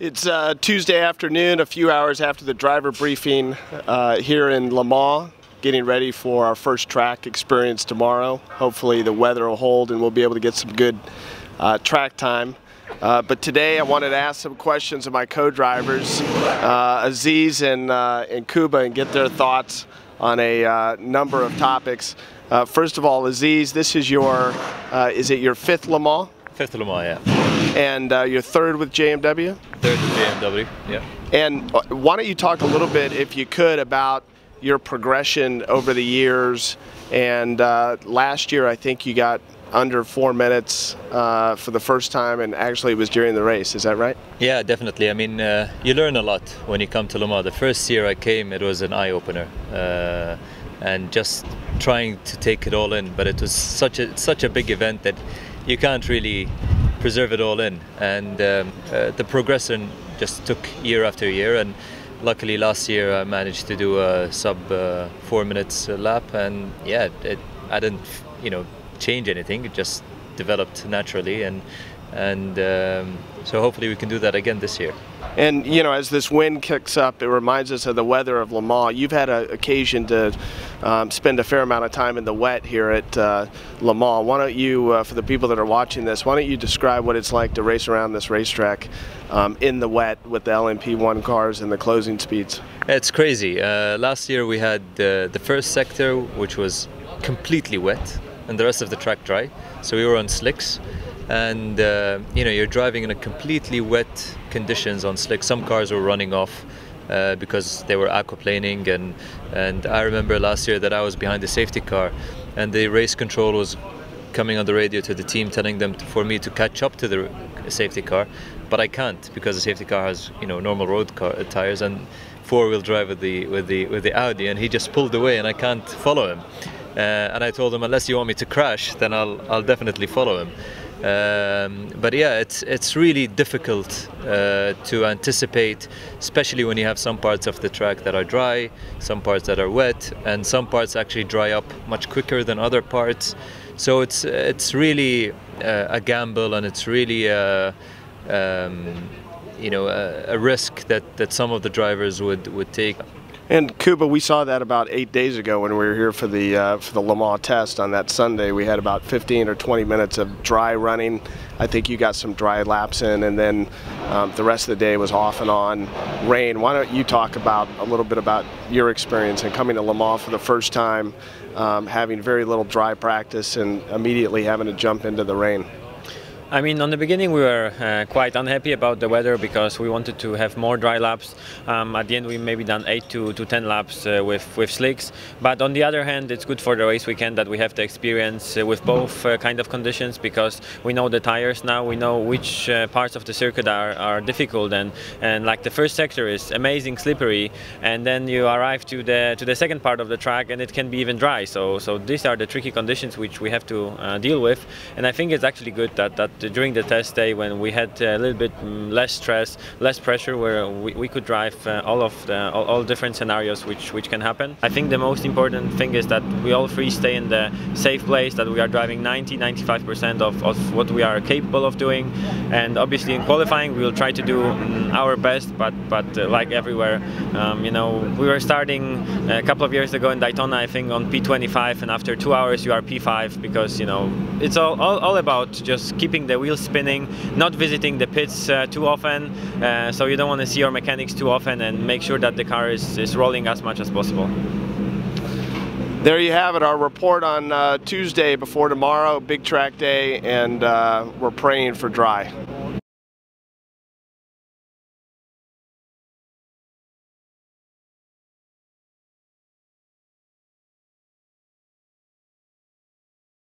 It's Tuesday afternoon, a few hours after the driver briefing here in Le Mans, getting ready for our first track experience tomorrow. Hopefully the weather will hold and we'll be able to get some good track time. But today I wanted to ask some questions of my co-drivers, Aziz and Kuba, and get their thoughts on a number of topics. First of all, Aziz, this is is it your fifth Le Mans? Fifth Le Mans, yeah. And you're third with JMW? Third with JMW, yeah. And why don't you talk a little bit, if you could, about your progression over the years. And last year I think you got under 4 minutes for the first time, and actually it was during the race, is that right? Yeah, definitely. I mean, you learn a lot when you come to Le Mans. The first year I came, it was an eye-opener. And just trying to take it all in, but it was such a big event that you can't really preserve it all in, and the progression just took year after year, and luckily last year I managed to do a sub 4 minutes lap, and yeah, I didn't change anything, it just developed naturally, and so hopefully we can do that again this year. And as this wind kicks up, it reminds us of the weather of Le Mans. You've had an occasion to spend a fair amount of time in the wet here at Le Mans. Why don't you, for the people that are watching this, why don't you describe what it's like to race around this racetrack in the wet with the LMP1 cars and the closing speeds? It's crazy. Last year we had the first sector, which was completely wet, and the rest of the track dry. So we were on slicks. And you're driving in a completely wet conditions on slick. Some cars were running off because they were aquaplaning, and I remember last year that I was behind the safety car, and the race control was coming on the radio to the team telling them for me to catch up to the safety car, but I can't because the safety car has normal road tires and four-wheel drive with the Audi, and he just pulled away and I can't follow him. And I told him, unless you want me to crash, then I'll definitely follow him. But yeah, it's really difficult to anticipate, especially when you have some parts of the track that are dry, some parts that are wet, and some parts actually dry up much quicker than other parts. So it's really a gamble, and it's really a risk that some of the drivers would take. And Kuba, we saw that about 8 days ago when we were here for the Le Mans test on that Sunday. We had about 15 or 20 minutes of dry running. I think you got some dry laps in, and then the rest of the day was off and on rain. Why don't you talk a little bit about your experience and coming to Le Mans for the first time, having very little dry practice and immediately having to jump into the rain? I mean, on the beginning we were quite unhappy about the weather because we wanted to have more dry laps. At the end we maybe done 8 to 10 laps with slicks. But on the other hand, it's good for the race weekend that we have the experience with both kind of conditions, because we know the tires now, we know which parts of the circuit are difficult, and like the first sector is amazing slippery, and then you arrive to the second part of the track and it can be even dry. So these are the tricky conditions which we have to deal with, and I think it's actually good that during the test day, when we had a little bit less stress, less pressure, where we could drive all different scenarios which can happen. I think the most important thing is that we all three stay in the safe place, that we are driving 90–95% of what we are capable of doing, and obviously in qualifying we will try to do our best, but like everywhere, we were starting a couple of years ago in Daytona, I think, on P25, and after 2 hours you are P5, because it's all about just keeping the wheels spinning, not visiting the pits too often, so you don't want to see your mechanics too often, and make sure that the car is rolling as much as possible. There you have it, our report on Tuesday before tomorrow, big track day, and we're praying for dry.